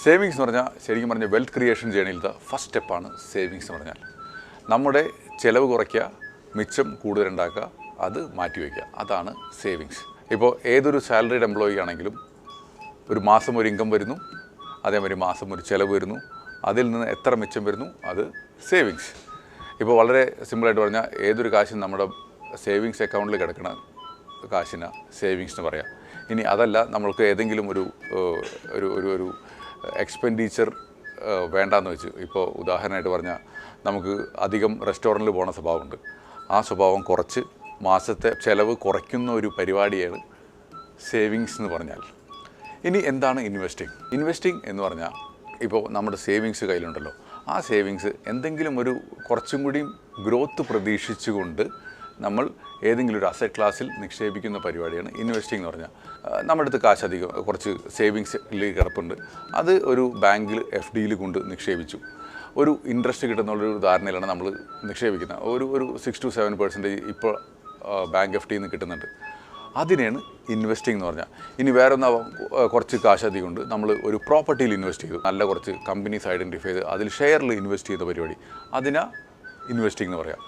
Savings എന്ന് പറഞ്ഞാൽ ശരിക്കും പറഞ്ഞാൽ വെൽത്ത് ക്രിയേഷൻ ജേണിയിലത്തെ ഫസ്റ്റ് സ്റ്റെപ്പാണ് സേവിങ്സ് എന്ന് പറഞ്ഞാൽ. നമ്മുടെ ചിലവ് കുറയ്ക്കുക, മിച്ചം കൂടുതലുണ്ടാക്കുക, അത് മാറ്റിവെക്കുക, അതാണ് സേവിങ്സ്. ഇപ്പോൾ ഏതൊരു സാലറീഡ് എംപ്ലോയി ആണെങ്കിലും ഒരു മാസം ഒരു ഇൻകം വരുന്നു, അതേമാതിരി മാസം ഒരു ചിലവ് വരുന്നു, അതിൽ നിന്ന് എത്ര മിച്ചം വരുന്നു, അത് സേവിങ്സ്. ഇപ്പോൾ വളരെ സിമ്പിളായിട്ട് പറഞ്ഞാൽ ഏതൊരു കാശും നമ്മുടെ സേവിങ്സ് അക്കൗണ്ടിൽ കിടക്കുന്ന കാശിന് സേവിങ്സ് എന്ന് പറയാം. ഇനി അതല്ല, നമ്മൾക്ക് ഏതെങ്കിലും ഒരു ഒരു ഒരു ഒരു എക്സ്പെൻഡിച്ചർ വേണ്ടാന്ന് വെച്ച്, ഇപ്പോൾ ഉദാഹരണമായിട്ട് പറഞ്ഞാൽ നമുക്ക് അധികം റെസ്റ്റോറൻറ്റിൽ പോകുന്ന സ്വഭാവമുണ്ട്. ആ സ്വഭാവം കുറച്ച് മാസത്തെ ചിലവ് കുറയ്ക്കുന്ന ഒരു പരിപാടിയാണ് സേവിങ്സ് എന്ന് പറഞ്ഞാൽ. ഇനി എന്താണ് ഇൻവെസ്റ്റിംഗ്? ഇൻവെസ്റ്റിംഗ് എന്ന് പറഞ്ഞാൽ ഇപ്പോൾ നമ്മുടെ സേവിങ്സ് കയ്യിലുണ്ടല്ലോ, ആ സേവിങ്സ് എന്തെങ്കിലും ഒരു കുറച്ചും കൂടിയും ഗ്രോത്ത് പ്രതീക്ഷിച്ചുകൊണ്ട് നമ്മൾ ഏതെങ്കിലും ഒരു അസറ്റ് ക്ലാസ്സിൽ നിക്ഷേപിക്കുന്ന പരിപാടിയാണ് ഇൻവെസ്റ്റിംഗ് എന്ന് പറഞ്ഞാൽ. നമ്മുടെ അടുത്ത് കാശ് അധികം കുറച്ച് സേവിങ്സിൽ കിടപ്പുണ്ട്, അത് ഒരു ബാങ്കിൽ FDയിൽ കൊണ്ട് നിക്ഷേപിച്ചു, ഒരു ഇൻട്രസ്റ്റ് കിട്ടുന്നുള്ളൊരു ധാരണയിലാണ് നമ്മൾ നിക്ഷേപിക്കുന്നത്. ഒരു 6 to 7% ഇപ്പോൾ ബാങ്ക് FDയിൽ നിന്ന് കിട്ടുന്നുണ്ട്. അതിനെയാണ് ഇൻവെസ്റ്റിംഗ് എന്ന് പറഞ്ഞാൽ. ഇനി വേറെ കുറച്ച് കാശ് അധികം ഉണ്ട്, നമ്മൾ ഒരു പ്രോപ്പർട്ടിയിൽ ഇൻവെസ്റ്റ് ചെയ്തു, നല്ല കുറച്ച് കമ്പനീസ് ഐഡൻറ്റിഫൈ ചെയ്ത് അതിൽ ഷെയറിൽ ഇൻവെസ്റ്റ് ചെയ്ത പരിപാടി, അതിനാ ഇൻവെസ്റ്റിംഗ് എന്ന് പറയാം.